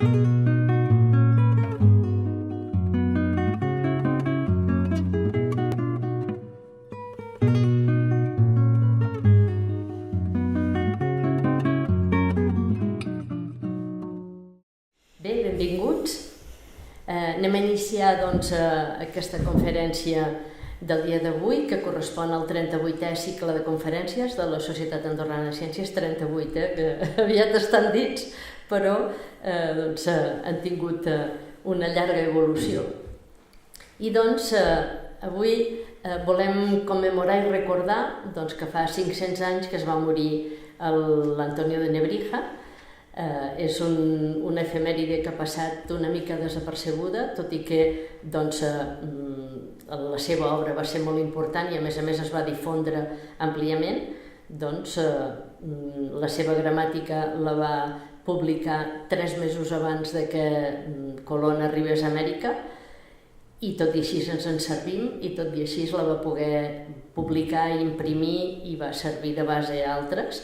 Bé, benvinguts. Anem a iniciar aquesta conferència del dia d'avui, que correspon al 38è cicle de conferències de la Societat Andorrana de Ciències, 38, que aviat estan dits, però han tingut una llarga evolució. I avui volem commemorar i recordar que fa 500 anys que es va morir l'Antonio de Nebrija. És una efemèride que ha passat una mica desapercebuda, tot i que la seva obra va ser molt important i a més es va difondre àmpliament. La seva gramàtica la va publicar 3 mesos abans de que Colón arribés a Amèrica, i tot i així ens en servim, i tot i així la va poder publicar i imprimir i va servir de base a altres.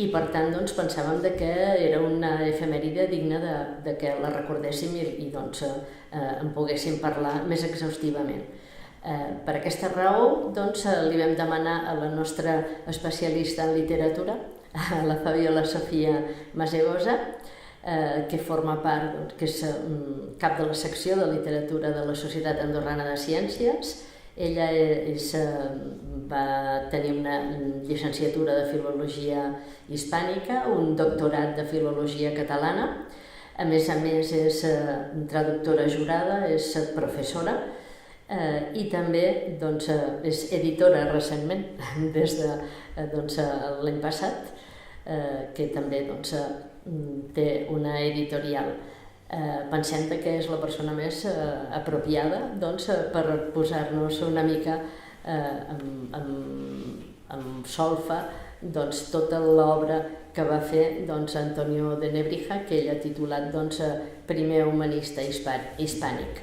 I per tant pensàvem que era una efemèride digna de que la recordéssim i en poguéssim parlar més exhaustivament. Per aquesta raó li vam demanar a la nostra especialista en literatura, a la Fabiola Sofia Masegosa, que forma part, que és cap de la secció de literatura de la Societat Andorrana de Ciències. Ella va tenir una llicenciatura de Filologia Hispànica, un doctorat de Filologia Catalana, a més és traductora jurada, és professora i també és editora recentment, des de l'any passat, que també té una editorial. Pensem que és la persona més apropiada per posar-nos una mica amb solfa tota l'obra que va fer Antonio de Nebrija, que ell ha titulat Primer humanista hispànic.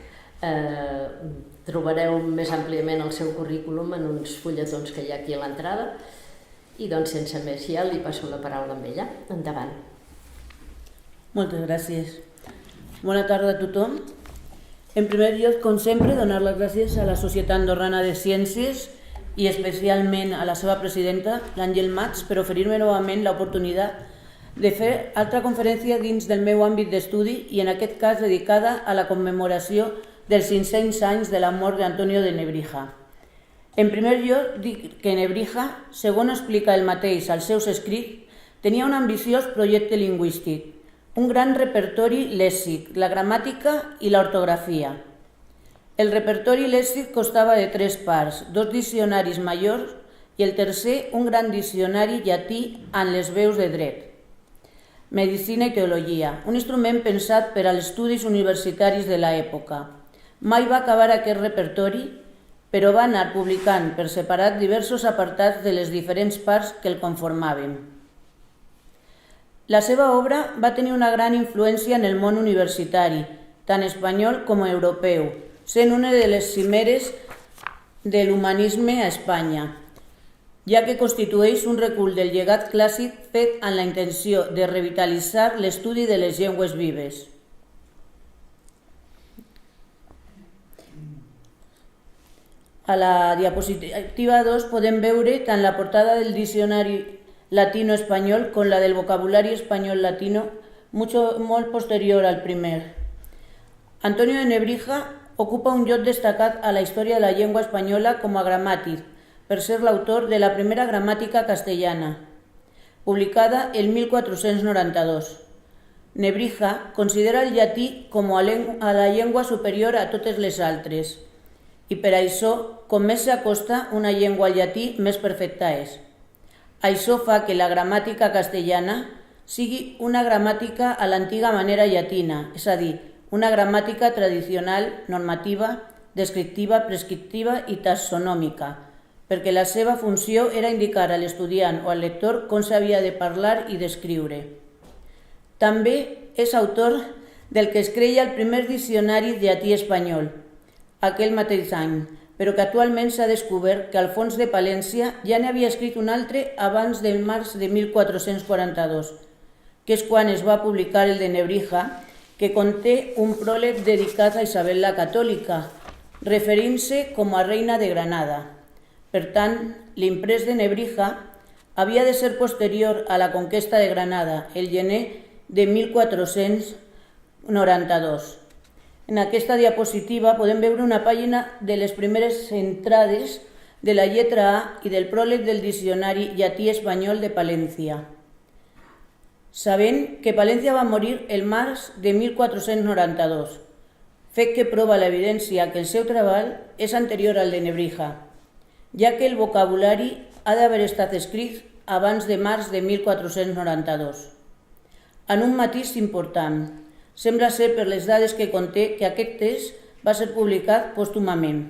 Trobareu més àmpliament el seu currículum en uns fulletons que hi ha aquí a l'entrada i sense més ja li passo la paraula a ella. Endavant. Moltes gràcies. Bona tarda a tothom. En primer lloc, com sempre, donar les gràcies a la Societat Andorrana de Ciències i especialment a la seva presidenta, l'Àngel Mats, per oferir-me novament l'oportunitat de fer altra conferència dins del meu àmbit d'estudi i en aquest cas dedicada a la commemoració dels 500 anys de la mort d'Antonio de Nebrija. En primer lloc, dic que Nebrija, segons explica ell mateix als seus escrits, tenia un ambiciós projecte lingüístic, un gran repertori lèxic, la gramàtica i l'ortografia. El repertori lèxic constava de 3 parts, 2 diccionaris majors i el tercer un gran diccionari llatí amb les veus de dret, medicina i teologia, un instrument pensat per als estudis universitaris de l'època. Mai va acabar aquest repertori, però va anar publicant per separat diversos apartats de les diferents parts que el conformaven. La seva obra va tenir una gran influència en el món universitari, tant espanyol com europeu, sent una de les cimeres de l'humanisme a Espanya, ja que constitueix un recull del llegat clàssic fet amb la intenció de revitalitzar l'estudi de les llengües vives. A la diapositiva 2 podem veure tant la portada del diccionari latino-español con la del vocabulario español-latino, molt posterior al primer. Antonio de Nebrija ocupa un lloc destacat a la història de la llengua espanyola com a gramàtic, per ser l'autor de la primera gramàtica castellana, publicada el 1492. Nebrija considera el llatí com a la llengua superior a totes les altres, i per això, com més s'acosta una llengua al llatí, més perfecta és. Això fa que la gramàtica castellana sigui una gramàtica a l'antiga manera llatina, és a dir, una gramàtica tradicional, normativa, descriptiva, prescriptiva i taxonòmica, perquè la seva funció era indicar a l'estudiant o al lector com s'havia de parlar i d'escriure. També és autor del que es creia el primer diccionari llatí-espanyol, aquell mateix any, però que actualment s'ha descobert que Alfons de Palència ja n'havia escrit un altre abans del març de 1442, que és quan es va publicar el de Nebrija, que conté un pròleg dedicat a Isabel la Catòlica, referint-se com a reina de Granada. Per tant, l'imprès de Nebrija havia de ser posterior a la conquesta de Granada, el gener de 1492. En aquesta diapositiva podem veure una pàgina de les primeres entrades de la lletra A i del pròleg del Diccionari llatí-espanyol de Palència. Sabent que Palència va morir el març de 1492, fet que prova l'evidència que el seu treball és anterior al de Nebrija, ja que el vocabulari ha d'haver estat escrit abans de març de 1492. En un matís important, sembla ser per les dades que conté que aquest text va ser publicat pòstumament.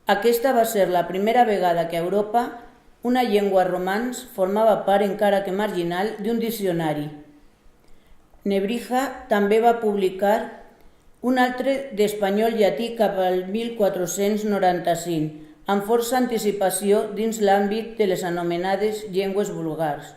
Aquesta va ser la primera vegada que a Europa una llengua romans formava part, encara que marginal, d'un diccionari. Nebrija també va publicar un altre d'espanyol-llatí cap al 1495, amb força anticipació dins l'àmbit de les anomenades llengües vulgars.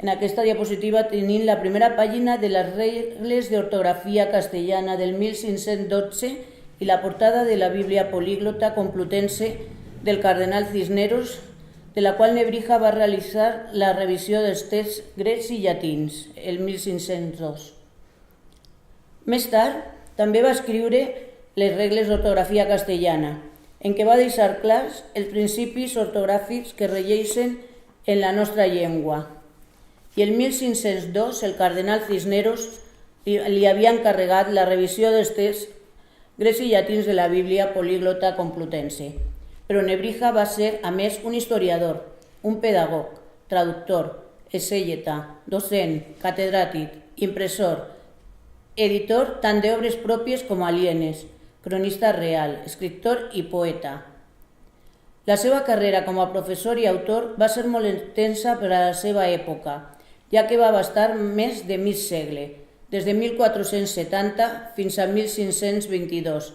En aquesta diapositiva tenim la primera pàgina de les regles d'ortografia castellana del 1512 i la portada de la Bíblia Políglota Complutense del cardenal Cisneros, de la qual Nebrija va realitzar la revisió dels texts grecs i llatins, el 1502. Més tard, també va escriure les regles d'ortografia castellana, en què va deixar clars els principis ortogràfics que regeixen en la nostra llengua. I el 1502 el cardenal Cisneros li havia encarregat la revisió dels texts grecs i llatins de la Bíblia Políglota Complutense. Però Nebrija va ser, a més, un historiador, un pedagog, traductor, exègeta, docent, catedràtic, impressor, editor tant d'obres pròpies com alienes, cronista real, escriptor i poeta. La seva carrera com a professor i autor va ser molt intensa per a la seva època, ja que va abastar més de mig segle, des de 1470 fins a 1522,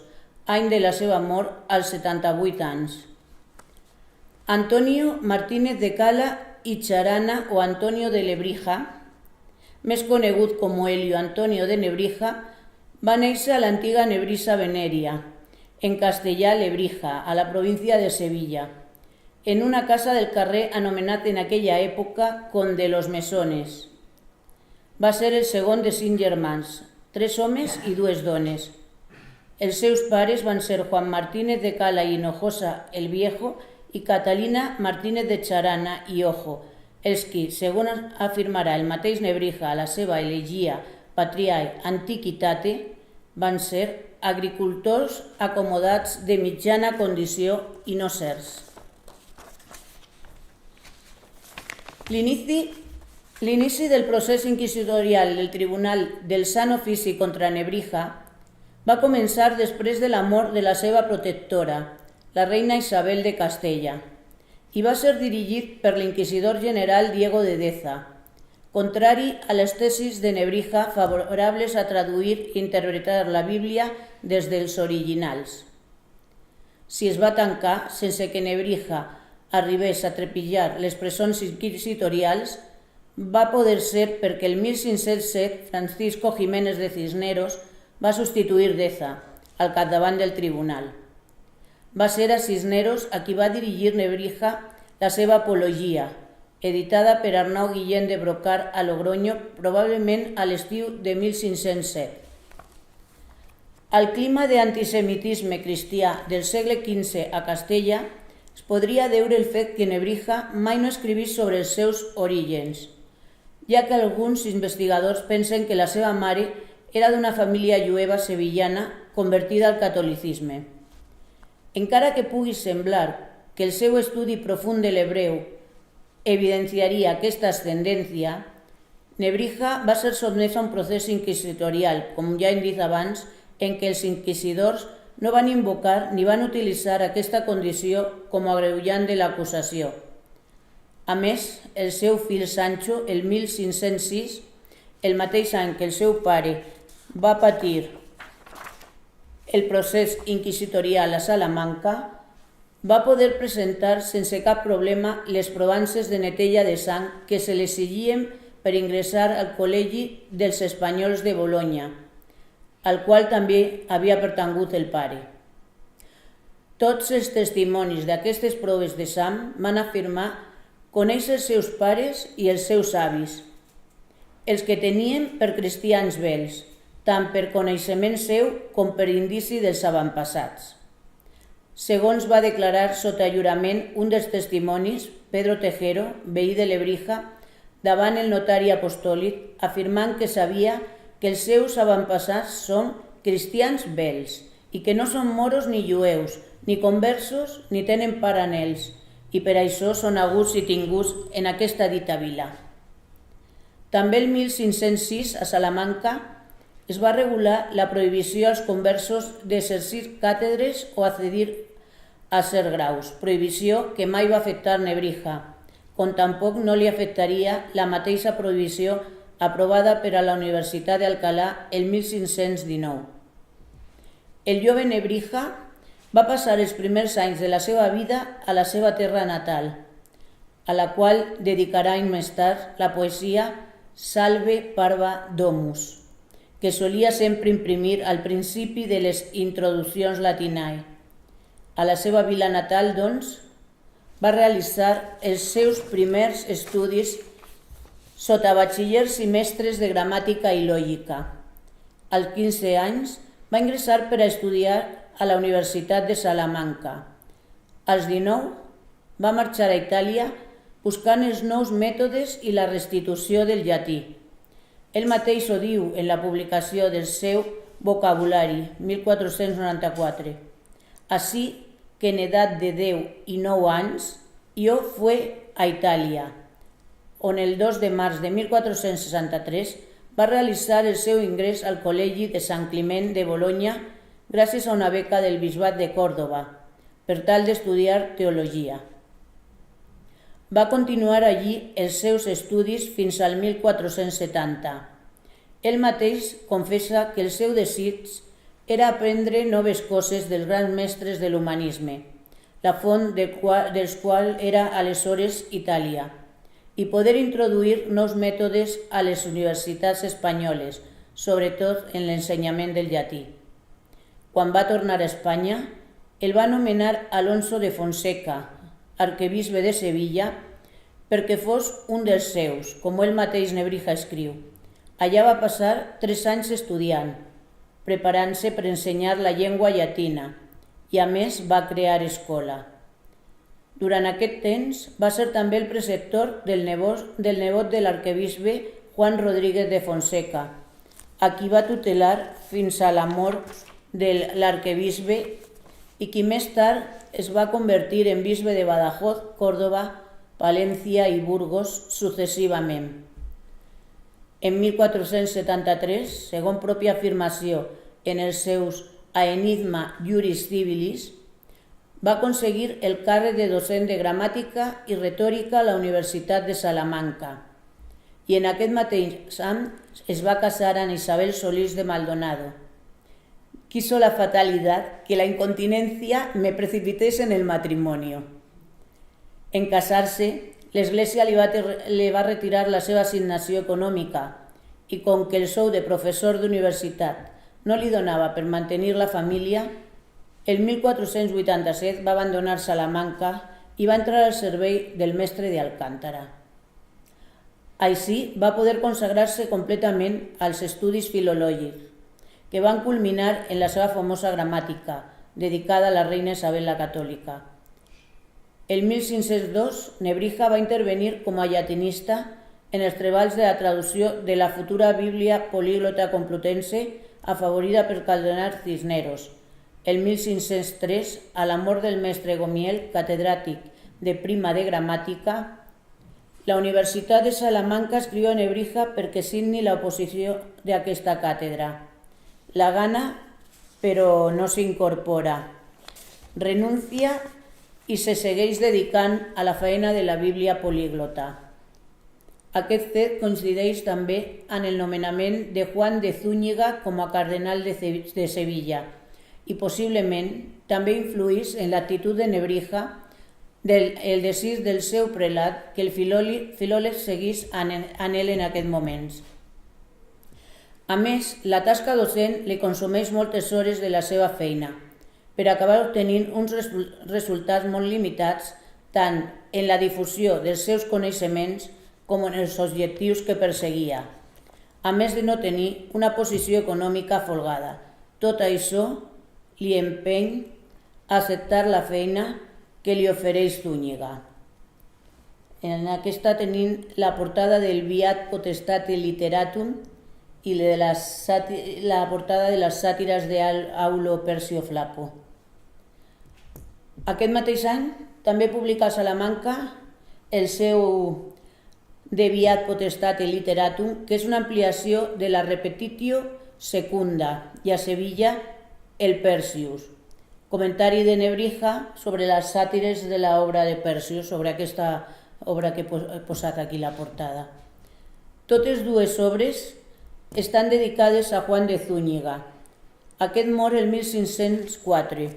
any de la seva mort als 78 anys. Antonio Martínez de Cala i Charana o Antonio de Lebrija, més conegut com Helio Antonio de Nebrija, va néixer a l'antiga Nebrija Veneria, en castellà Lebrija, a la província de Sevilla, en una casa del carrer anomenat en aquella època Conde los Mesones. Va ser el segon de 5 germans, 3 homes i 2 dones. Els seus pares van ser Juan Martínez de Cala i Hinojosa el Viejo i Catalina Martínez de Charana i Ojo, els qui, segons afirmarà el mateix Nebrija a la seva elegia Patriae Antiquitate, van ser agricultors acomodats de mitjana condició i no certs. L'inici del procés inquisitorial del Tribunal del Sant Ofici contra Nebrija va començar després de la mort de la seva protectora, la reina Isabel de Castella, i va ser dirigit per l'inquisidor general Diego de Deza, contrari a les tesis de Nebrija favorables a traduir i interpretar la Bíblia des dels originals. Si es va tancar sense que Nebrija arribés a trepitjar les presons inquisitorials, va poder ser perquè el 1507 Francisco Jiménez de Cisneros va substituir Deza al capdavant del tribunal. Va ser a Cisneros a qui va dirigir Nebrija la seva apologia, editada per Arnau Guillén de Brocar a Logroño, probablement a l'estiu de 1507. Al clima d'antisemitisme cristià del segle XV a Castella es podria deure el fet que Nebrija mai no escrivís sobre els seus orígens, ja que alguns investigadors pensen que la seva mare era d'una família jueva sevillana convertida al catolicisme. Encara que pugui semblar que el seu estudi profund de l'hebreu evidenciaria aquesta ascendència, Nebrija va ser sotmès a un procés inquisitorial, com ja hem dit abans, en què els inquisidors no van invocar ni van utilitzar aquesta condició com a agreujant de l'acusació. A més, el seu fill Sancho, el 1506, el mateix any que el seu pare va patir el procés inquisitorial a Salamanca, va poder presentar sense cap problema les provances de netella de sang que se l'exigien per ingressar al Col·legi dels Espanyols de Bolonya, al qual també havia pertangut el pare. Tots els testimonis d'aquestes proves de sang van afirmar conèixer els seus pares i els seus avis, els que tenien per cristians vells, tant per coneixement seu com per indici dels avantpassats. Segons va declarar sota jurament un dels testimonis, Pedro Tejero, veí de Lebrija, davant el notari apostòlic, afirmant que sabia que els seus avantpassats són cristians vells i que no són moros ni jueus, ni conversos, ni tenen part en ells, i per això són aguts i tinguts en aquesta dita vila. També el 1506, a Salamanca, es va regular la prohibició als conversos d'exercir càtedres o accedir a ser graus, prohibició que mai va afectar Nebrija, com tampoc no li afectaria la mateixa prohibició aprovada per a la Universitat d'Alcalà el 1519. El jove Nebrija va passar els primers anys de la seva vida a la seva terra natal, a la qual dedicarà anys més tard la poesia Salve Parva Domus, que solia sempre imprimir al principi de les introduccions latinae. A la seva vila natal, doncs, va realitzar els seus primers estudis sota batxillers i mestres de gramàtica i lògica. Als 15 anys va ingressar per a estudiar a la Universitat de Salamanca. Als 19 va marxar a Itàlia buscant els nous mètodes i la restitució del llatí. Ell mateix ho diu en la publicació del seu vocabulari, 1494. Así que en edat de 10 i 9 anys jo fue a Itàlia, on el 2 de març de 1463 va realitzar el seu ingrés al Col·legi de Sant Climent de Bolonya gràcies a una beca del Bisbat de Còrdova, per tal d'estudiar teologia. Va continuar allí els seus estudis fins al 1470. Ell mateix confessa que el seu desig era aprendre noves coses dels grans mestres de l'humanisme, la font dels quals era aleshores Itàlia, i poder introduir nous mètodes a les universitats espanyoles, sobretot en l'ensenyament del llatí. Quan va tornar a Espanya, el va nomenar Alonso de Fonseca, arquebisbe de Sevilla, perquè fos un dels seus, com ell mateix Nebrija escriu. Allà va passar 3 anys estudiant, preparant-se per ensenyar la llengua llatina, i a més va crear escola. Durant aquest temps va ser també el preceptor del nebot de l'arquebisbe Juan Rodríguez de Fonseca, a qui va tutelar fins a la mort de l'arquebisbe i qui més tard es va convertir en bisbe de Badajoz, Còrdova, Palència i Burgos successivament. En 1473, segons pròpia afirmació en els seus Aenigma Juris Civilis, va aconseguir el càrrec de docent de gramàtica i retòrica a la Universitat de Salamanca i en aquest mateix any es va casar amb Isabel Solís de Maldonado. Quiso la fatalidad que la incontinencia me precipitase en el matrimonio. En casar-se, l'Església li va retirar la seva assignació econòmica i com que el sou de professor d'universitat no li donava per mantenir la família, el 1487 va abandonar Salamanca i va entrar al servei del mestre de Alcántara. Així va poder consagrar-se completament als estudis filològics, que van culminar en la seva famosa gramàtica, dedicada a la reina Isabel la Catòlica. El 1502, Nebrija va intervenir com a llatinista en els treballs de la traducció de la futura Bíblia políglota complutense afavorida per Cardenal Cisneros. El 1503, a la mort del mestre Gomiel, catedràtic de prima de gramàtica, la Universitat de Salamanca escriu a Nebrija perquè signi l'oposició d'aquesta càtedra. La gana, però no s'incorpora. Renuncia i se segueix dedicant a la feina de la Bíblia políglota. Aquest fet coincideix també en el nomenament de Juan de Zúñiga com a cardenal de Sevilla i possiblement també influís en l'actitud de Nebrija el desig del seu prelat que el filòleg seguís en ell en aquests moments. A més, la tasca docent li consumeix moltes hores de la seva feina per acabar obtenint uns resultats molt limitats tant en la difusió dels seus coneixements com en els objectius que perseguia, a més de no tenir una posició econòmica folgada. Tot això li empeny a acceptar la feina que li ofereix Zúñiga. En aquesta tenim la portada del Viat Potestate Literatum i la portada de les sàtires d'Aulo Persio Flaco. Aquest mateix any també publica a Salamanca el seu De Viat Potestate Literatum, que és una ampliació de la Repetitio Secunda, i a Sevilla el Persius, comentari de Nebrija sobre les sàtires de l'obra de Persius, sobre aquesta obra que he posat aquí la portada. Totes dues obres estan dedicades a Juan de Zúñiga. Aquest mor el 1504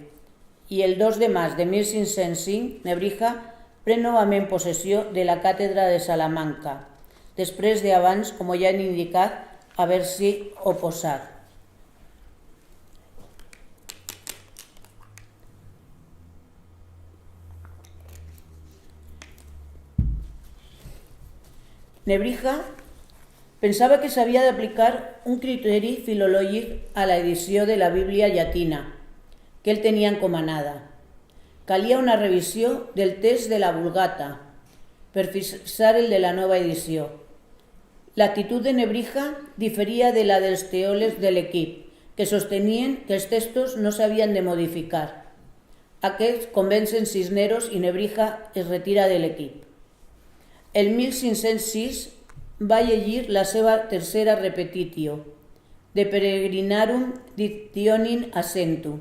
i el 2 de març de 1505 Nebrija pren novament possessió de la càtedra de Salamanca, després d'abans, com ja hem indicat, haver-s'hi oposat. Nebrija pensava que s'havia d'aplicar un criteri filològic a l'edició de la Bíblia llatina, que ell tenia encomanada. Calia una revisió del text de la Vulgata per fixar el de la nova edició. L'actitud de Nebrija diferia de la dels teòlegs de l'equip, que sostenien que els textos no s'havien de modificar. Aquests convencen Cisneros i Nebrija es retira de l'equip. El 1506 va llegir la seva tercera repetitio, De Peregrinarum Dictionis Assentu,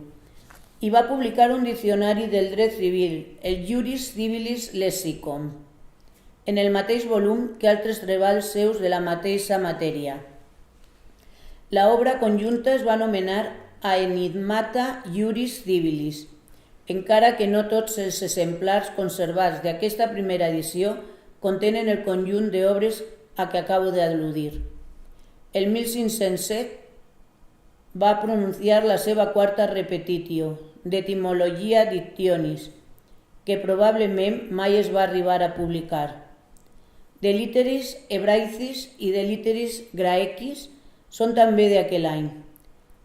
i va publicar un diccionari del dret civil, el Juris Civilis Lexicon, en el mateix volum que altres treballs seus de la mateixa matèria. La obra conjunta es va anomenar Aenigmata Juris Civilis, encara que no tots els exemplars conservats d'aquesta primera edició contenen el conjunt d'obres a què acabo d'al·ludir. El 1507 va pronunciar la seva quarta repetitio, d'Etimologia Dictionis, que probablement mai es va arribar a publicar. De Literis Hebraicis i de Literis Graecis són també d'aquell any.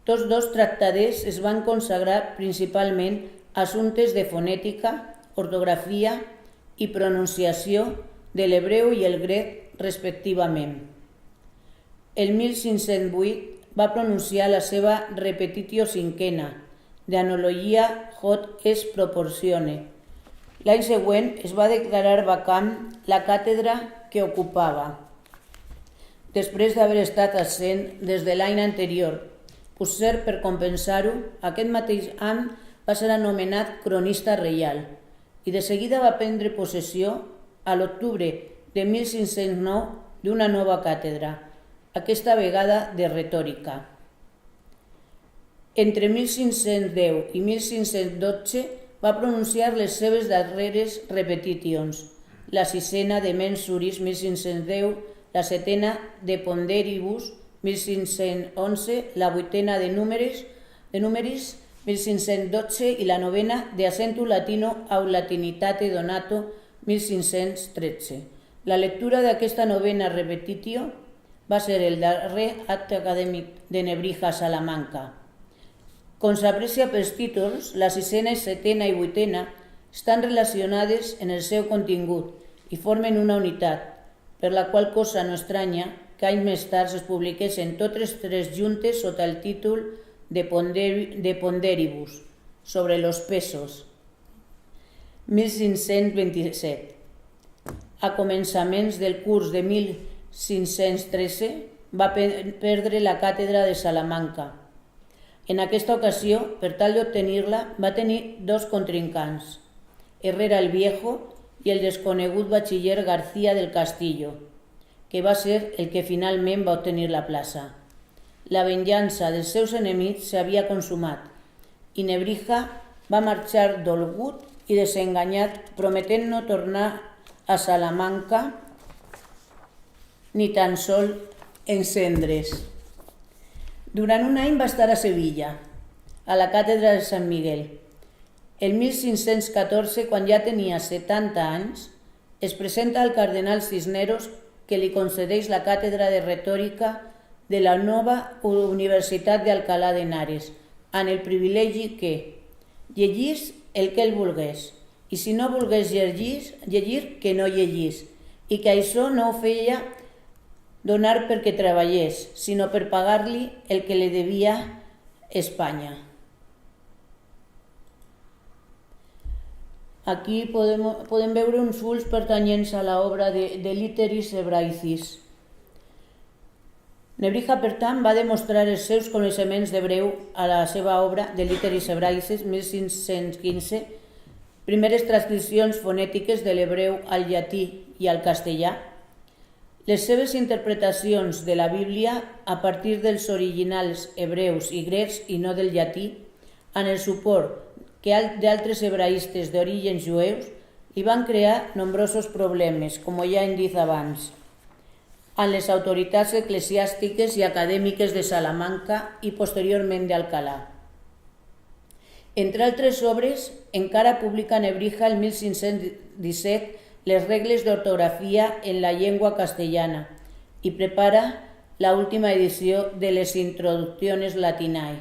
Tots dos tractadors es van consagrar principalment a assumptes de fonètica, ortografia i pronunciació de l'hebreu i el grec respectivament. El 1508 va pronunciar la seva repetitio cinquena, de Analogia hot es proporcione. L'any següent es va declarar vacant la càtedra que ocupava, després d'haver estat absent des de l'any anterior. Potser per compensar-ho, aquest mateix any va ser anomenat cronista reial i de seguida va prendre possessió a l'octubre de 1509 d'una nova càtedra, aquesta vegada de retòrica. Entre 1510 i 1512 va pronunciar les seves darreres repetitions, la sisena de Mensuris 1510, la setena de Ponderibus 1511, la vuitena de Numeris 1512 i la novena de Accentu Latino au Latinitate Donato 1513. La lectura d'aquesta novena repetitio va ser el darrer acte acadèmic de Nebrija a Salamanca. Com s'aprecia pels títols, la sisena, setena i vuitena estan relacionades en el seu contingut i formen una unitat, per la qual cosa no estranya que anys més tard es publiquessin totes tres juntes sota el títol de Ponderibus, sobre los pesos, 1527. A començaments del curs de 1513 va perdre la càtedra de Salamanca. En aquesta ocasió, per tal d'obtenir-la, va tenir dos contrincants, Herrera el Viejo i el desconegut batxiller García del Castillo, que va ser el que finalment va obtenir la plaça. La venjança dels seus enemics s'havia consumat i Nebrija va marxar dolgut i desenganyat, prometent no tornar a Salamanca ni tan sol en cendres. Durant un any va estar a Sevilla, a la càtedra de Sant Miguel. El 1514, quan ja tenia 70 anys, es presenta al cardenal Cisneros, que li concedeix la càtedra de retòrica de la nova Universitat d'Alcalá de Henares, amb el privilegi que llegís el que ell volgués, i si no volgués llegir, que no llegís, i que això no ho feia donar perquè treballés, sinó per pagar-li el que li devia Espanya. Aquí podem veure uns fulls pertanyents a l'obra de Literis Hebraicis. Nebrija, per tant, va demostrar els seus coneixements d'hebreu a la seva obra de Literis Hebraicis, 1515, primeres transcripcions fonètiques de l'hebreu al llatí i al castellà, les seves interpretacions de la Bíblia a partir dels originals hebreus i grecs i no del llatí, amb el suport que d'altres hebraistes d'orígens jueus li van crear nombrosos problemes, com ja hem dit abans, amb les autoritats eclesiàstiques i acadèmiques de Salamanca i posteriorment d'Alcalà. Entre altres obres, encara publica Nebrija el 1517 les regles d'ortografia en la llengua castellana i prepara la última edició de les Introducciones Latinae,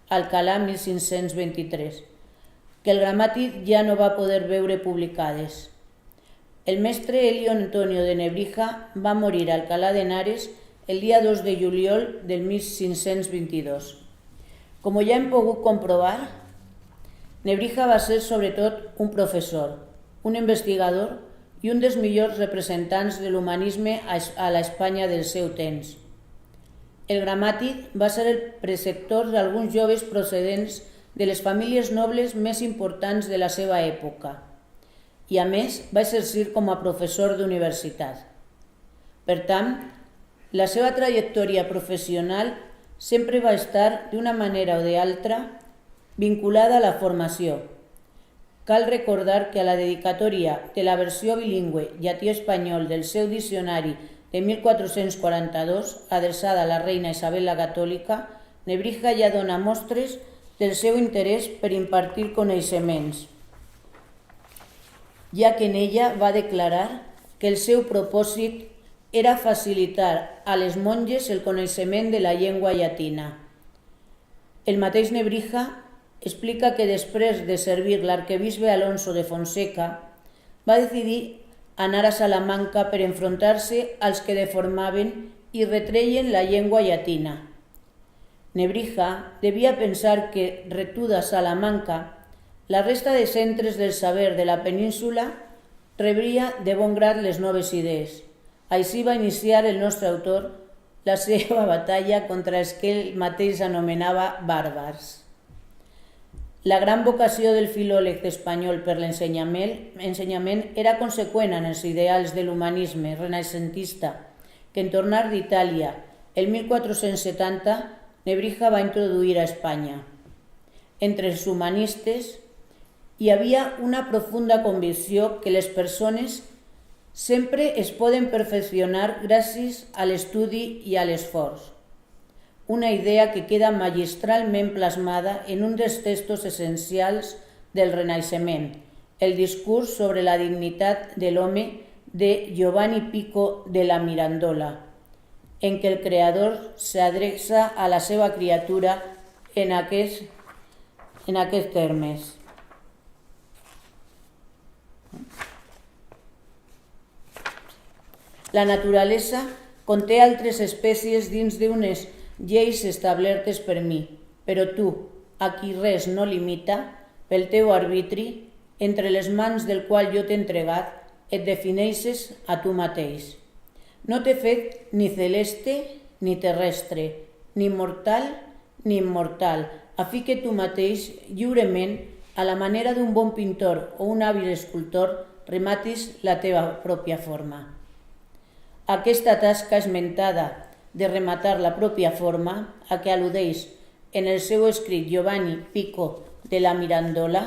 Alcalà 1523, que el gramàtic ja no va poder veure publicades. El mestre Elio Antonio de Nebrija va morir a Alcalá de Henares el dia 2 de juliol del 1522. Com ja hem pogut comprovar, Nebrija va ser sobretot un professor, un investigador i un dels millors representants de l'humanisme a l'Espanya del seu temps. El gramàtic va ser el preceptor d'alguns joves procedents de les famílies nobles més importants de la seva època i, a més, va exercir com a professor d'universitat. Per tant, la seva trajectòria professional sempre va estar, d'una manera o d'altra, vinculada a la formació. Cal recordar que a la dedicatòria de la versió bilingüe llatí-espanyol del seu diccionari de 1442, adreçada a la reina Isabel la Catòlica, Nebrija ja dona mostres del seu interès per impartir coneixements, ja que en ella va declarar que el seu propòsit era facilitar a les monges el coneixement de la llengua llatina. El mateix Nebrija explica que després de servir l'arquebisbe Alonso de Fonseca, va decidir anar a Salamanca per enfrontar-se als que deformaven i retreien la llengua llatina. Nebrija devia pensar que, retuda Salamanca, la resta de centres del saber de la península rebria de bon grat les noves idees. Així va iniciar el nostre autor la seva batalla contra els que ell mateix anomenava bàrbars. La gran vocació del filòleg espanyol per l'ensenyament era conseqüent en els ideals de l'humanisme renaixentista que, en tornar d'Itàlia el 1470, Nebrija va introduir a Espanya. Entre els humanistes hi havia una profunda convicció que les persones sempre es poden perfeccionar gràcies a l'estudi i a l'esforç. Una idea que queda magistralment plasmada en un dels textos essencials del Renaixement, el discurs sobre la dignitat de l'home de Giovanni Pico de la Mirandola, en què el creador s'adreça a la seva criatura en aquests termes. La naturalesa conté altres espècies dins d'unes lleis establertes per mi, però tu, a qui res no limita, pel teu arbitri, entre les mans del qual jo t'he entregat, et defineixes a tu mateix. No t'he fet ni celeste ni terrestre, ni mortal ni immortal, a fi que tu mateix, lliurement, a la manera d'un bon pintor o un hàbil escultor, rematis la teva pròpia forma. Aquesta tasca esmentada de rematar la pròpia forma, a què al·ludeix en el seu escrit Giovanni Pico de la Mirandola,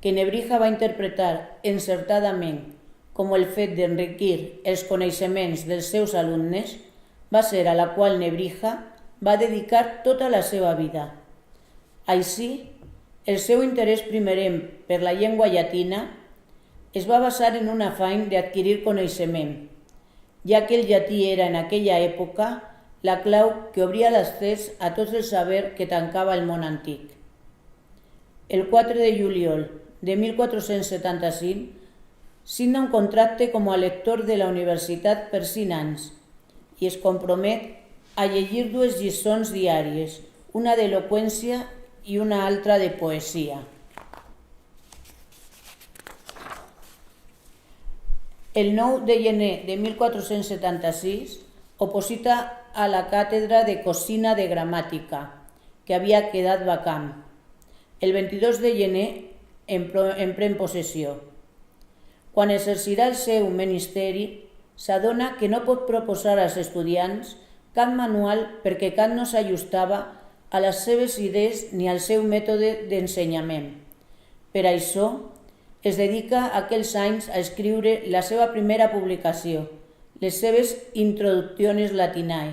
que Nebrija va interpretar encertadament com el fet d'enriquir els coneixements dels seus alumnes, va ser a la qual Nebrija va dedicar tota la seva vida. Així, el seu interès primerenc per la llengua llatina es va basar en un afany d'adquirir coneixement, ja que el llatí era en aquella època la clau que obria l'accés a tot el saber que tancava el món antic. El 4 de juliol de 1475 signa un contracte com a lector de la universitat per 5 anys i es compromet a llegir 2 lliçons diàries, una d'eloqüència i una altra de poesia. El 9 de gener de 1476 oposita a la càtedra de Cocina de Gramàtica, que havia quedat vacant. El 22 de gener en pren possessió. Quan exercirà el seu ministeri, s'adona que no pot proposar als estudiants cap manual perquè cap no s'ajustava a les seves idees ni al seu mètode d'ensenyament. Per això, es dedica aquells anys a escriure la seva primera publicació, les seves Introducciones Latinae,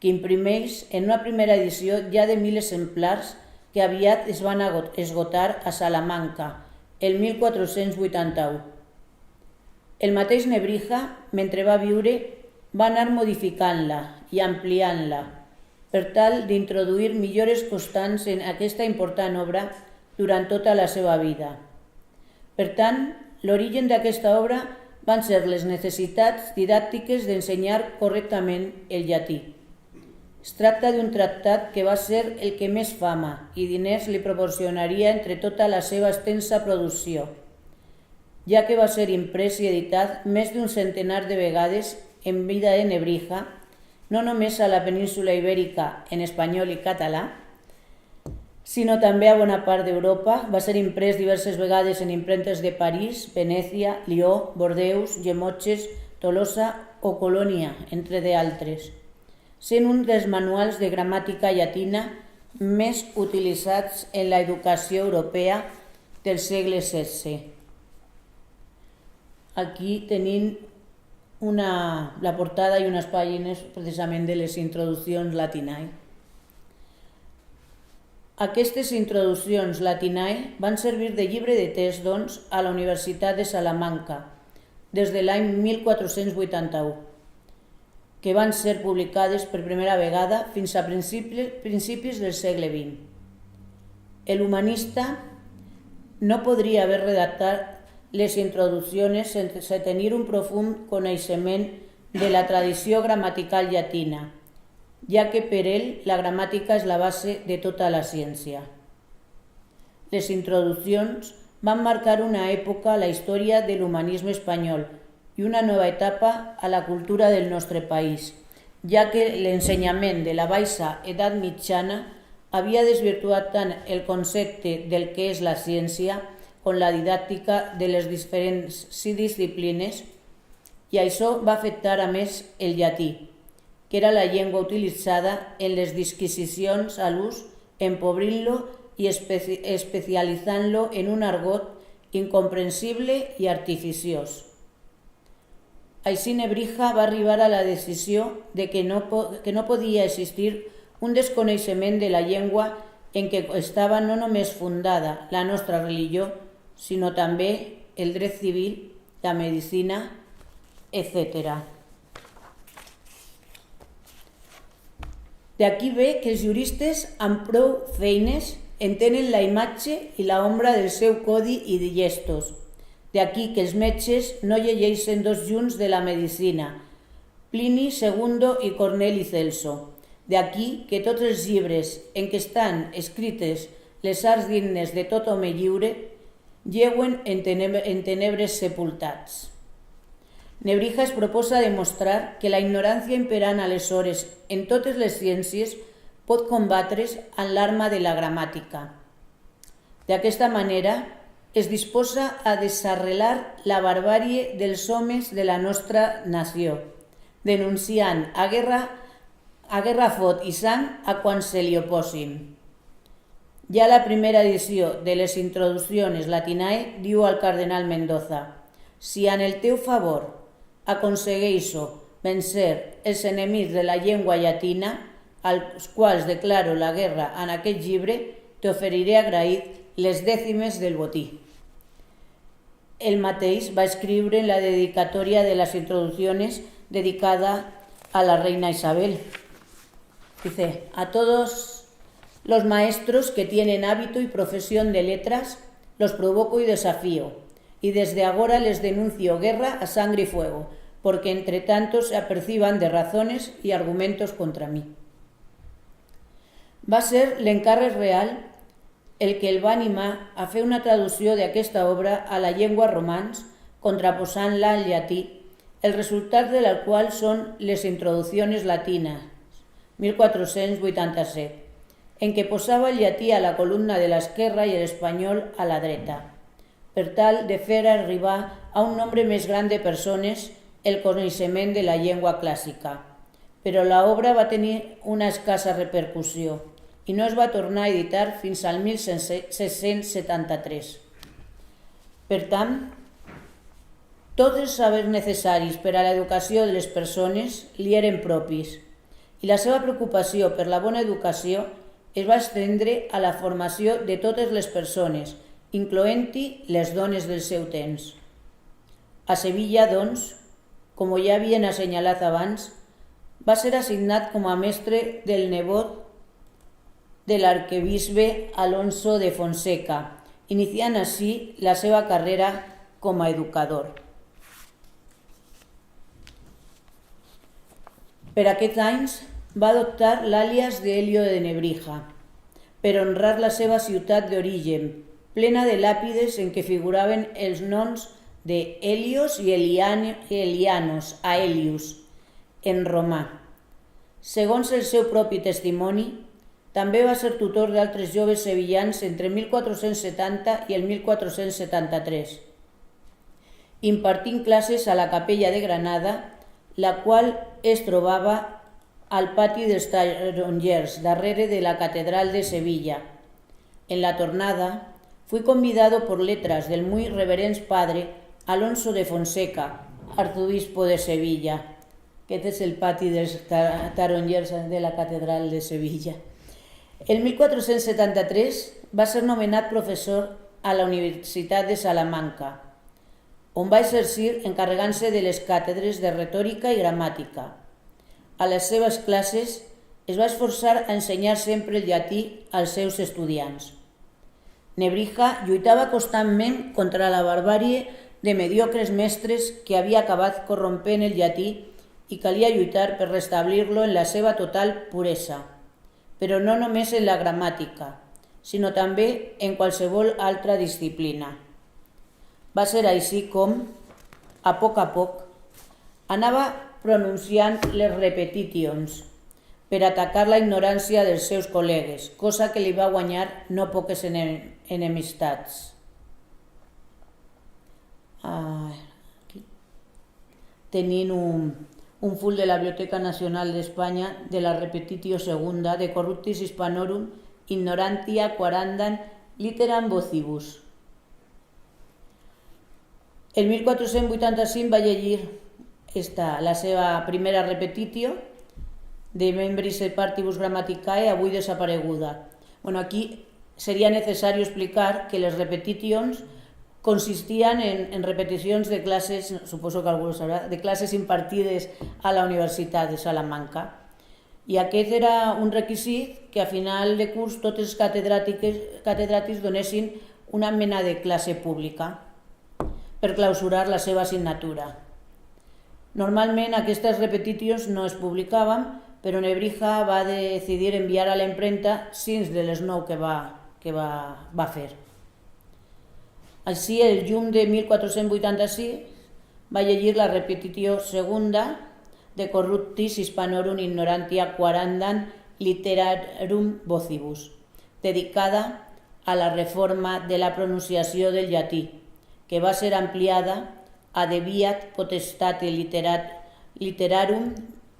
que imprimeix en una primera edició ja de 1.000 exemplars que aviat es van esgotar a Salamanca, el 1481. El mateix Nebrija, mentre va viure, va anar modificant-la i ampliant-la, per tal d'introduir millores constants en aquesta important obra durant tota la seva vida. Per tant, l'origen d'aquesta obra van ser les necessitats didàctiques d'ensenyar correctament el llatí. Es tracta d'un tractat que va ser el que més fama i diners li proporcionaria entre tota la seva extensa producció, ja que va ser imprès i editat més d'un centenar de vegades en vida de Nebrija, no només a la península ibèrica en espanyol i català, sinó també a bona part d'Europa. Va ser imprès diverses vegades en impremtes de París, Venècia, Lió, Bordeus, Llemotges, Tolosa o Colònia, entre d'altres, sent un dels manuals de gramàtica llatina més utilitzats en l'educació europea del segle XVI. Aquí tenim la portada i unes pàgines precisament de les Introduccions Latinae. Aquestes Introduccions Latinae van servir de llibre de text, doncs, a la Universitat de Salamanca des de l'any 1481, que van ser publicades per primera vegada fins a principis del segle XX. El humanista no podria haver redactat les introduccions sense tenir un profund coneixement de la tradició gramatical llatina, ja que per ell la gramàtica és la base de tota la ciència. Les introduccions van marcar una època a la història de l'humanisme espanyol i una nova etapa a la cultura del nostre país, ja que l'ensenyament de la baixa edat mitjana havia desvirtuat tant el concepte del que és la ciència com la didàctica de les diferents disciplines, i això va afectar a més el llatí, que era la llengua utilitzada en les disquisicions a l'ús, empobrint-lo i especialitzant-lo en un argot incomprensible i artificiós. Així Nebrija va arribar a la decisió de que no podia existir un desconeixement de la llengua en què estava no només fundada la nostra religió, sinó també el dret civil, la medicina, etc. D'aquí ve que els juristes amb prou feines entenen la imatge i l'ombra del seu codi i de gestos. D'aquí que els metges no llegeixen dos junts de la medicina, Plini II i Corneli Celso. D'aquí que tots els llibres en què estan escrites les arts dignes de tot home lliure lleuen en tenebres sepultats. Nebrija es proposa demostrar que la ignorància imperant aleshores en totes les ciències pot combatre's amb l'arma de la gramàtica. D'aquesta manera, es disposa a desarrelar la barbàrie dels homes de la nostra nació, denunciant a guerra fot i sang a quan se li oposin. Ja la primera edició de les Introducciones Latinae diu al cardenal Mendoza: si en el teu favor aconsegueixo vencer els enemics de la llengua llatina, als quals declaro la guerra en aquest llibre, t'oferiré agraït les dècimes del botí. El mateix va escriure en la dedicatòria de les Introducciones dedicada a la reina Isabel. Dice: a todos los maestros que tienen hábito y profesión de letras, los provoco y desafío, y desde ahora les denuncio guerra a sangre y fuego, porque entre tanto se aperciban de razones y argumentos contra mí. Va ser l'encàrrec real el que el va animar a fer una traducció d'aquesta obra a la llengua romans, contraposant-la al llatí, el resultat de la qual són les Introducciones Latines, 1487, en què posava el llatí a la columna de l'esquerra i l'espanyol a la dreta, per tal de fer arribar a un nombre més gran de persones el coneixement de la llengua clàssica. Però l'obra va tenir una escassa repercussió i no es va tornar a editar fins al 1673. Per tant, tots els sabers necessaris per a l'educació de les persones li eren propis i la seva preocupació per la bona educació es va estendre a la formació de totes les persones, incloent-hi les dones del seu temps. A Sevilla, doncs, com ja havien assenyalat abans, va ser assignat com a mestre del nebot de l'arquebisbe Alonso de Fonseca, iniciant així la seva carrera com a educador. Per aquests anys va adoptar l'àlies d'Helio de Nebrija, per honrar la seva ciutat d'origen, plena de làpides en què figuraven els noms de Helios i Helianos a Helius, en romà. Segons el seu propi testimoni, també va ser tutor d'altres joves sevillans entre 1470 i el 1473, impartint classes a la Capella de Granada, la qual es trobava al pati dels Tarongers, darrere de la Catedral de Sevilla. En la tornada, fui convidado por letras del muy reverend padre Alonso de Fonseca, arzobispo de Sevilla. Aquest és el pati dels Tarongers de la Catedral de Sevilla. En 1473 va ser nomenat professor a la Universitat de Salamanca, on va exercir encarregant-se de les càtedres de retòrica i gramàtica. A les seves classes es va esforçar a ensenyar sempre el llatí als seus estudiants. Nebrija lluitava constantment contra la barbàrie de mediocres mestres que havia acabat corrompent el llatí i calia lluitar per restablir-lo en la seva total puresa, però no només en la gramàtica, sinó també en qualsevol altra disciplina. Va ser així com, a poc, anava pronunciant les repetitions per atacar la ignorància dels seus col·legues, cosa que li va guanyar no poques enemistats. Tenint un full de la Biblioteca Nacional d'Espanya de la repetitio segunda de Corruptis Hispanorum Ignorantia Quarandam Litteram Vocibus. El 1485 va llegir la seva primera repetitio de Membris et Partibus Grammaticae, avui desapareguda. Aquí seria necessari explicar que les repetitions consistien en repeticions de classes, suposo que algú ho sabrà, de classes impartides a la Universitat de Salamanca. I aquest era un requisit que a final de curs tots els catedràtics donessin una mena de classe pública per clausurar la seva assignatura. Normalment aquestes repetitions no es publicaven, però Nebrija va decidir enviar a la impremta 5 de les 9 que va fer. Així, el juny de 1486 va llegir la repetitio segunda de Corruptis Hispanorum Ignorantia Quarandam Litterarum Vocibus, dedicada a la reforma de la pronunciació del llatí, que va ser ampliada a Deviat Potestate Litterarum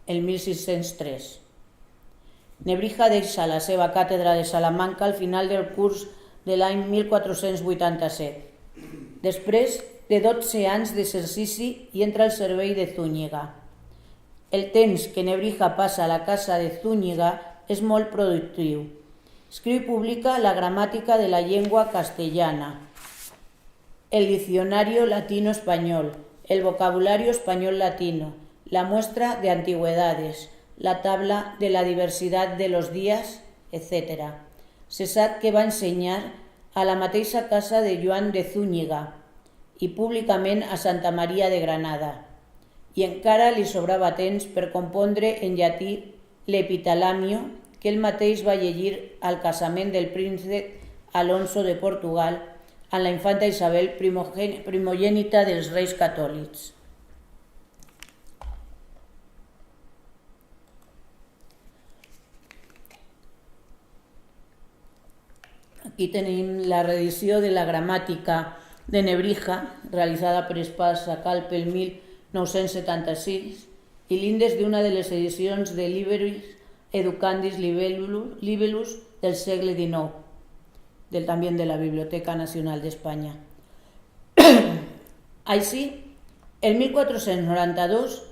el 1603. Nebrija deixa la seva càtedra de Salamanca al final del curs de l'any 1487. Després de 12 anys d'exercici i entra al servei de Zúñiga. El temps que Nebrija passa a la casa de Zúñiga és molt productiu. Escriu i publica la gramàtica de la llengua castellana, el diccionario latino-español, el vocabulario español-latino, la muestra de antigüedades, la tabla de la diversidad de los días, etc. Se sap que va ensenyar a la mateixa casa de Joan de Zúñiga i públicament a Santa Maria de Granada, i encara li sobrava temps per compondre en llatí l'Epitalamio que ell mateix va llegir al casament del príncep Alonso de Portugal amb la infanta Isabel, primogènita dels reis catòlics. Aquí tenim la reedició de la gramàtica de Nebrija, realitzada per Espasa Calpe el 1976, i l'índex d'una de les edicions de Liberis Educandis Libellus del segle XIX, también de la Biblioteca Nacional de España. Així, el 1492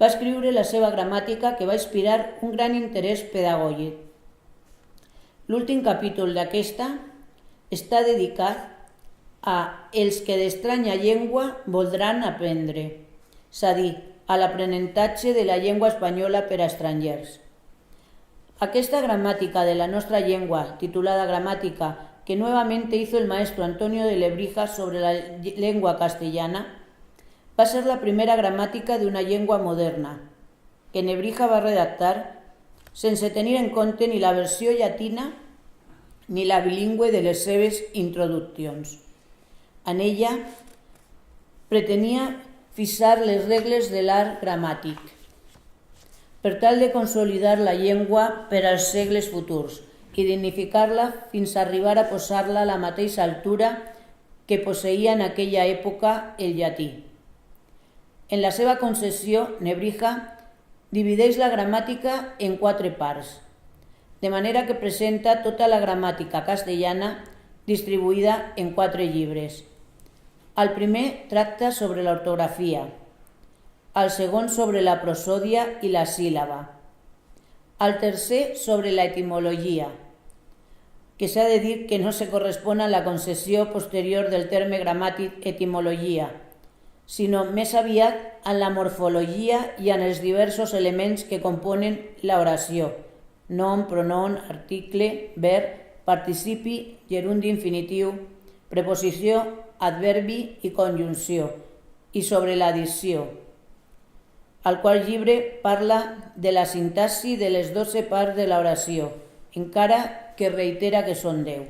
va escriure la seva gramàtica que va inspirar un gran interès pedagògic. L'últim capítol d'aquesta està dedicat a els que d'estranya llengua voldran aprendre, és a dir, a l'aprenentatge de la llengua espanyola per a estrangers. Aquesta gramática de la nuestra lengua, titulada Gramática, que nuevamente hizo el maestro Antonio de Lebrija sobre la lengua castellana, va a ser la primera gramática de una llengua moderna, que Nebrija va redactar sense tenir en compte ni la versió llatina ni la bilingüe de les seves introduccions. En ella pretenia fixar les regles de l'art gramàtic, per tal de consolidar la llengua per als segles futurs i dignificar-la fins a arribar a posar-la a la mateixa altura que posseïa en aquella època el llatí. En la seva concepció, Nebrija divideix la gramàtica en 4 parts, de manera que presenta tota la gramàtica castellana distribuïda en 4 llibres. El primer tracta sobre l'ortografia, el segon sobre la prosòdia i la síl·laba, el tercer sobre la etimologia, que s'ha de dir que no se correspon a la concepció posterior del terme gramàtic etimologia, sinó més aviat en la morfologia i en els diversos elements que componen l'oració: nom, pronom, article, verb, participi, gerundi infinitiu, preposició, adverbi i conjunció, i sobre l'addició, al qual llibre parla de la sintaxi de les 12 parts de l'oració, encara que reitera que són 10.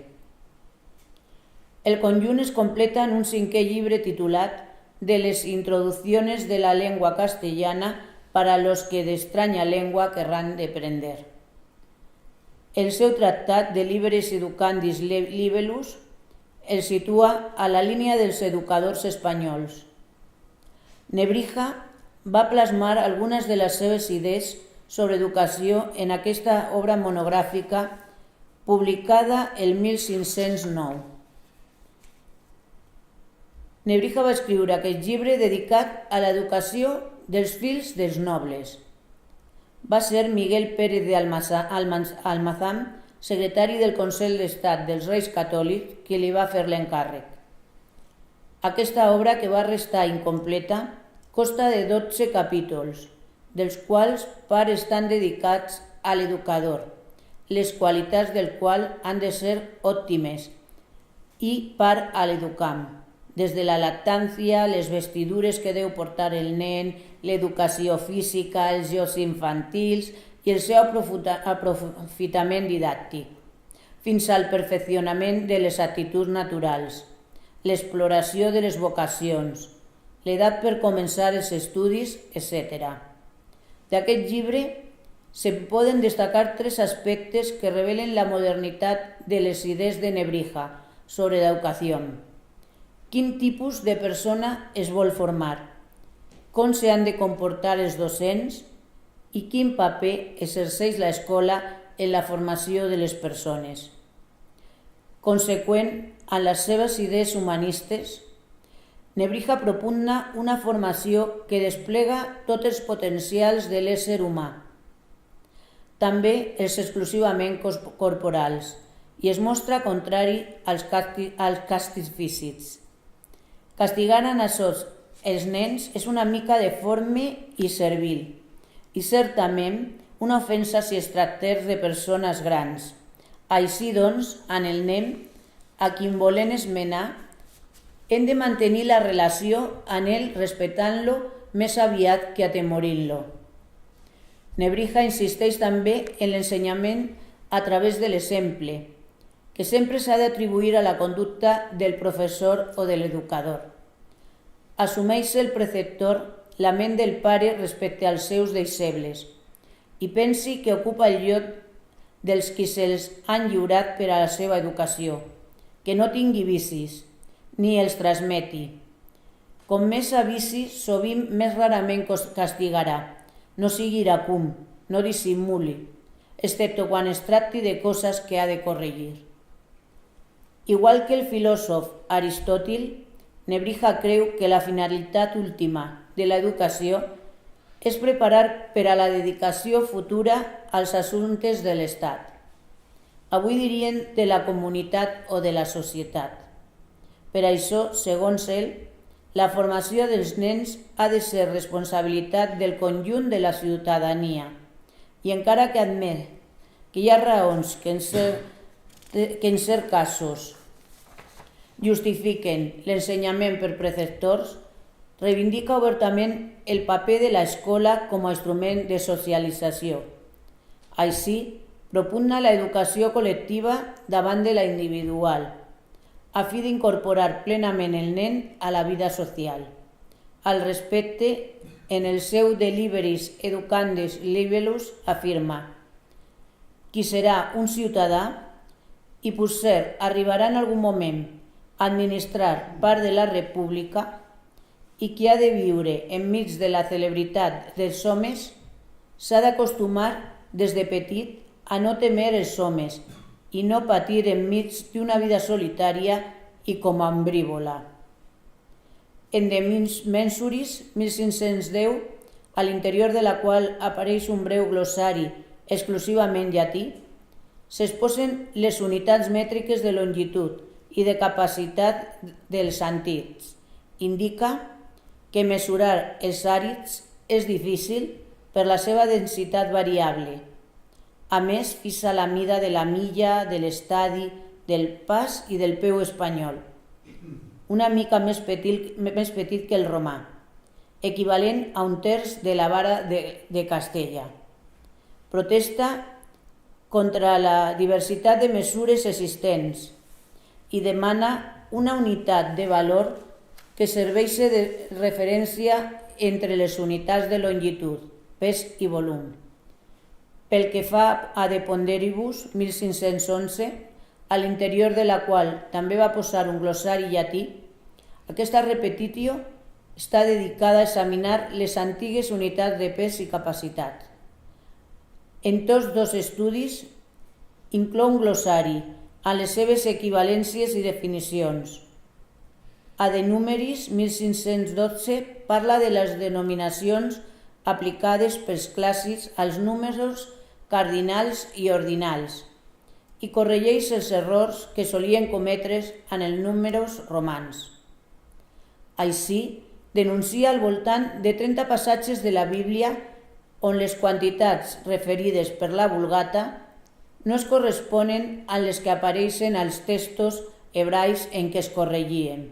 El conjunt es completa en un 5è llibre titulat de les introducciones de la lengua castellana para los que de extraña lengua querrán aprender. El seu tractat de Liberis Educandis Libellus el situa a la línia dels educadors espanyols. Nebrija va plasmar algunes de les seves idees sobre educació en aquesta obra monogràfica publicada el 1509. Nebrija va escriure aquest llibre dedicat a l'educació dels fills dels nobles. Va ser Miguel Pérez de Almazán, secretari del Consell d'Estat dels Reis Catòlics, qui li va fer l'encàrrec. Aquesta obra, que va restar incompleta, consta de 12 capítols, dels quals part estan dedicats a l'educador, les qualitats del qual han de ser òptimes, i part a l'educand, des de la lactància, les vestidures que deu portar el nen, l'educació física, els jocs infantils i el seu aprofitament didàctic, fins al perfeccionament de les actituds naturals, l'exploració de les vocacions, l'edat per començar els estudis, etc. D'aquest llibre se'n poden destacar 3 aspectes que revelen la modernitat de les idees de Nebrija sobre l'educació. Quin tipus de persona es vol formar, com s'han de comportar els docents i quin paper exerceix l'escola en la formació de les persones. Conseqüent a les seves idees humanistes, Nebrija propugna una formació que desplega tots els potencials de l'ésser humà, també els exclusivament corporals, i es mostra contrari als càstigs físics. Castigar a nassos els nens és una mica deforme i servil, i certament una ofensa si es tractés de persones grans. Així doncs, en el nen, a qui volem esmenar, hem de mantenir la relació amb ell respectant-lo més aviat que atemorint-lo. Nebrija insisteix també en l'ensenyament a través de l'exemple, que sempre s'ha d'atribuir a la conducta del professor o de l'educador. Assumeix el preceptor la ment del pare respecte als seus deixebles i pensi que ocupa el lloc dels qui se'ls han lliurat per a la seva educació, que no tingui vicis, ni els transmeti. Com més avici, sovint més rarament castigarà. No sigui iracum, no dissimuli, excepte quan es tracti de coses que ha de corregir. Igual que el filòsof Aristòtil, Nebrija creu que la finalitat última de l'educació és preparar per a la dedicació futura als assumptes de l'Estat. Avui dirien de la comunitat o de la societat. Per això, segons ell, la formació dels nens ha de ser responsabilitat del conjunt de la ciutadania, i encara que admet que hi ha raons que en certs casos justifiquen l'ensenyament per preceptors, reivindica obertament el paper de l'escola com a instrument de socialització. Així, propugna l'educació col·lectiva davant de la individual, a fi d'incorporar plenament el nen a la vida social. Al respecte, en el seu De Liberis Educandis Libellus afirma: qui serà un ciutadà i potser arribarà en algun moment a administrar part de la república i qui ha de viure enmig de la celebritat dels homes, s'ha d'acostumar des de petit a no temer els homes i no patir enmig d'una vida solitària i com a ombrívola. En De Mensuris, 1510, a l'interior de la qual apareix un breu glossari exclusivament llatí, s'exposen les unitats mètriques de longitud i de capacitat dels sentits. Indica que mesurar els àrids és difícil per la seva densitat variable. A més, fixa la mida de la milla, de l'estadi, del pas i del peu espanyol, una mica més petit que el romà, equivalent a un terç de la vara de Castella. Protesta contra la diversitat de mesures existents i demana una unitat de valor que serveixi de referència entre les unitats de longitud, pes i volum. Pel que fa a De Ponderibus, 1511, a l'interior de la qual també va posar un glossari llatí, aquesta repetitio està dedicada a examinar les antigues unitats de pes i capacitat. En tots dos estudis inclou un glossari amb les seves equivalències i definicions. A De Numeris, 1512, parla de les denominacions aplicades pels clàssics als números cardinals i ordinals i corregeix els errors que solien cometre's en els números romans. Així, denuncia al voltant de 30 passatges de la Bíblia on les quantitats referides per la Vulgata no es corresponen amb les que apareixen als textos hebraics en què es corregien.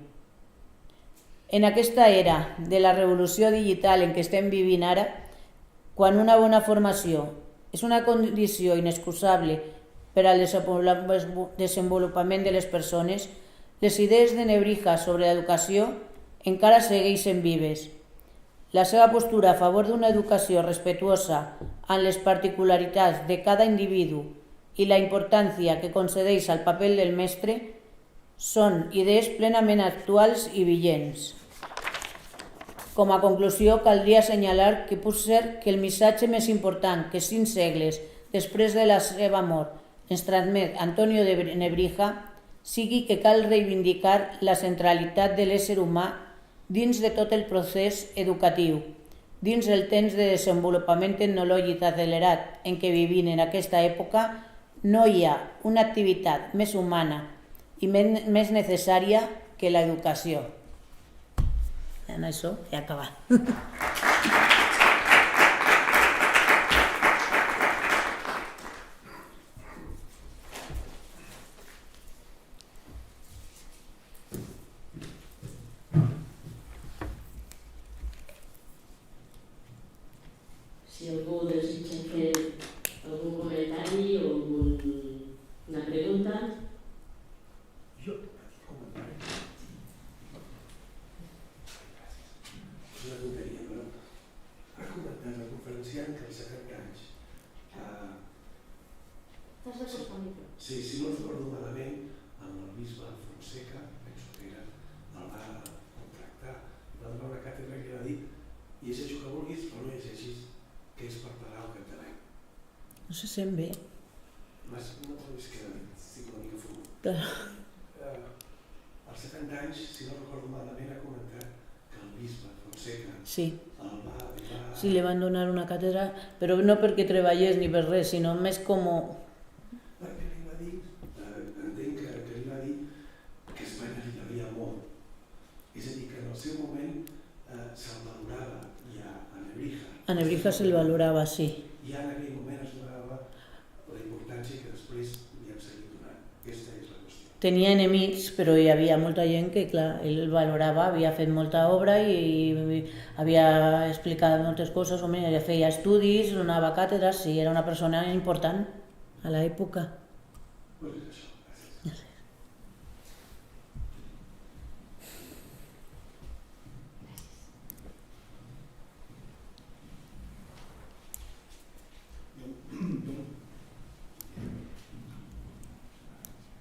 En aquesta era de la revolució digital en què estem vivint ara, quan una bona formació és una condició inexcusable per al desenvolupament de les persones, les idees de Nebrija sobre l'educació encara segueixen vives. La seva postura a favor d'una educació respectuosa amb les particularitats de cada individu i la importància que concedeix al paper del mestre són idees plenament actuals i vigents. Com a conclusió, caldria assenyalar que pot ser que el missatge més important que 5 segles després de la seva mort ens transmet Antonio de Nebrija sigui que cal reivindicar la centralitat de l'ésser humà dins de tot el procés educatiu, dins el temps de desenvolupament tecnològic accelerat en què vivim en aquesta època, no hi ha una activitat més humana i més necessària que l'educació. En això he acabat. Si algú desitja fer algun comentari o alguna pregunta. Jo, comentari. Una tonteria, però ha comentat el conferenciant que als 70 anys... T'has d'acostar al micro? Sí, si no recordo malament, amb el bisbe Fonseca, penso que era, el va contractar, va donar una càtedra i li va dir llegeix el que vulguis, però no llegeixis que és per parar el capdavall. No se sent bé. No és que estic una mica fumut. Als 70 anys, si no recordo malament, ha comentat que el bisbe Fonseca Sí. el va... Sí, li van donar una càtedra, però no perquè treballés ni per res, sinó més com... Perquè li va dir, entenc que li va dir que Espanya li devia molt. És a dir, que en el seu moment se'l valorava ja a Nebrija. A Nebrija se'l valorava, sí. I en aquell moment es donava la importància que després li hem seguit donant. Aquesta és la qüestió. Tenia enemics, però hi havia molta gent que, clar, ell valorava, havia fet molta obra i havia explicat moltes coses, home, feia estudis, donava càtedres, sí, era una persona important a l'època. Pues és això, gràcies.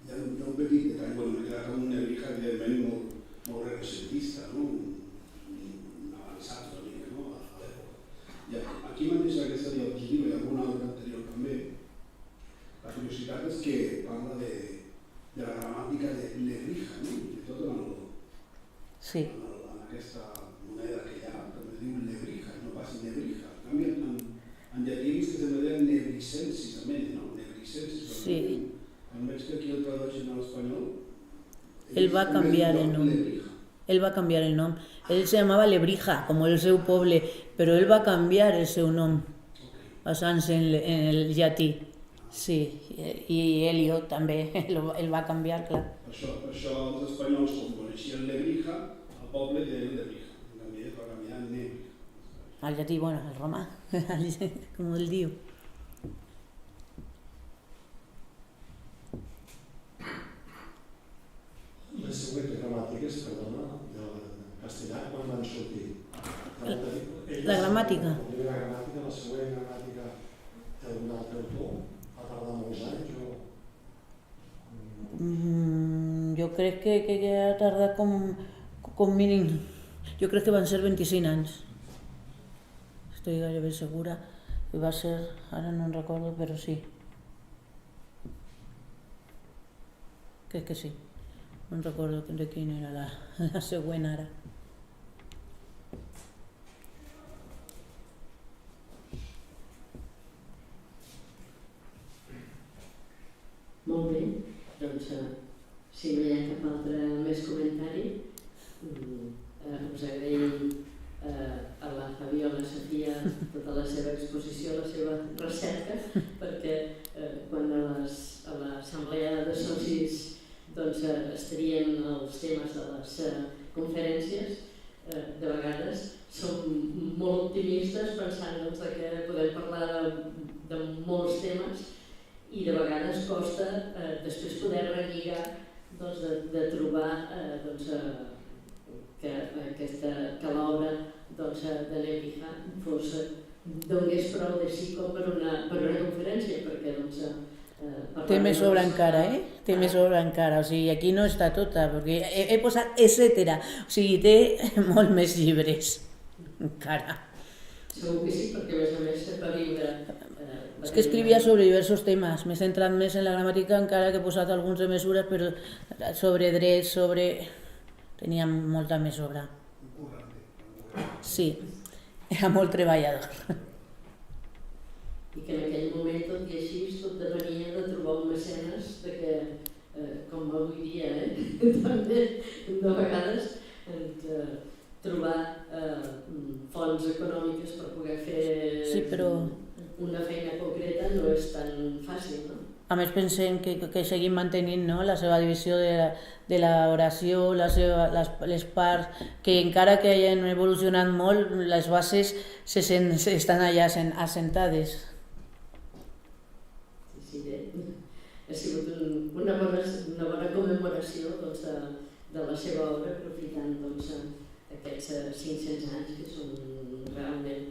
Hi ha un petit detall, bueno, m'he quedat amb una Nebrija evidentment molt renaixentista, no? Un avançat una mica, no? A l'època. I aquí mateix en aquesta diapositiva i alguna altra anterior també, la curiositat és que parla de la gramàtica de Nebrija, no? I tot Sí. en aquesta moneda que hi ha, també diu Nebrija, no pas Nebrija. En canvi, en llatí he vist que també deien Nebricensis, a més, no? Nebricensis. Sí. Quan veig que aquí el tradueixen a l'espanyol... Él va a cambiar el nom. Él va a cambiar el nom. Él se llamaba Lebrija, como el seu poble, però él va a canviar el seu nom, basant-se en el llatí. Sí, i Helio també, el va canviar, clar. Per això els espanyols, com coneixien Lebrija, el poble deien Lebrija. En canvi, es va canviar en Nebrija. El llatí, bueno, el romà, com el diu. Les següents gramàtiques, perdona, del castellà, quan van sortir? La gramàtica? La primera gramàtica, la següent gramàtica d'un altre autor, va tardar molts anys o... Jo crec que ha tardat com mínim, jo crec que van ser 25 anys. Estoy gairebé segura que va ser, ara no en recordo, però sí. Crec que sí. No recordo de quina era la següent ara. Molt bé, doncs si no hi ha cap altre més comentari, us agraïm a la Fabiola Sofia tota la seva exposició, la seva recerca, perquè quan a l'assemblea de socis es trien els temes de les conferències, de vegades som molt optimistes pensant que podem parlar de molts temes i de vegades costa després poder relligar de trobar que l'obra de Nebrija donés prou de sí com per una conferència, perquè té més obra encara, Té més obra encara, o sigui, aquí no està tota, perquè he posat etcètera, o sigui, té molt més llibres. encara. Segur que sí, perquè a més va viure... És que escrivia sobre diversos temes, m'he centrat més en la gramàtica encara que he posat alguns de mesures, però sobre drets, sobre... tenia molta més obra. Sí, era molt treballador. I que en aquell moment, tot i així, tot depenia de trobar un mecenes de que, com avui dia, també, de vegades, trobar fonts econòmiques per poder fer Sí, però... una feina concreta no és tan fàcil, no? A més pensem que seguim mantenint, no?, la seva divisió de l'oració, les parts, que encara que hagin evolucionat molt, les bases estan allà assentades. Sí, bé. Ha sigut una bona commemoració de la seva obra, aprofitant aquests 500 anys, que són realment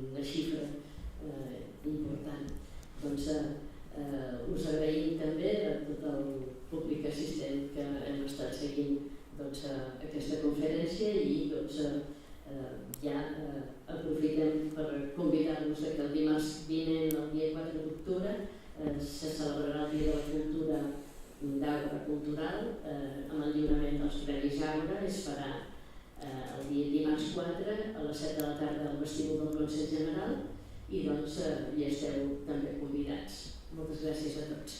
una xifra important. Us agraïm també a tot el públic assistent que hem estat seguint aquesta conferència i ja aprofitem per convidar-vos que el dimarts vinent, el dia 4 d'octubre, se celebrarà el Dia de la Cultura d'Àgora Cultural amb el lliurament dels Premis Àgora. Es farà el dia dimarts 4 a les 7 de la tarda al vestíbul del Consell General i hi esteu també convidats. Moltes gràcies a tots.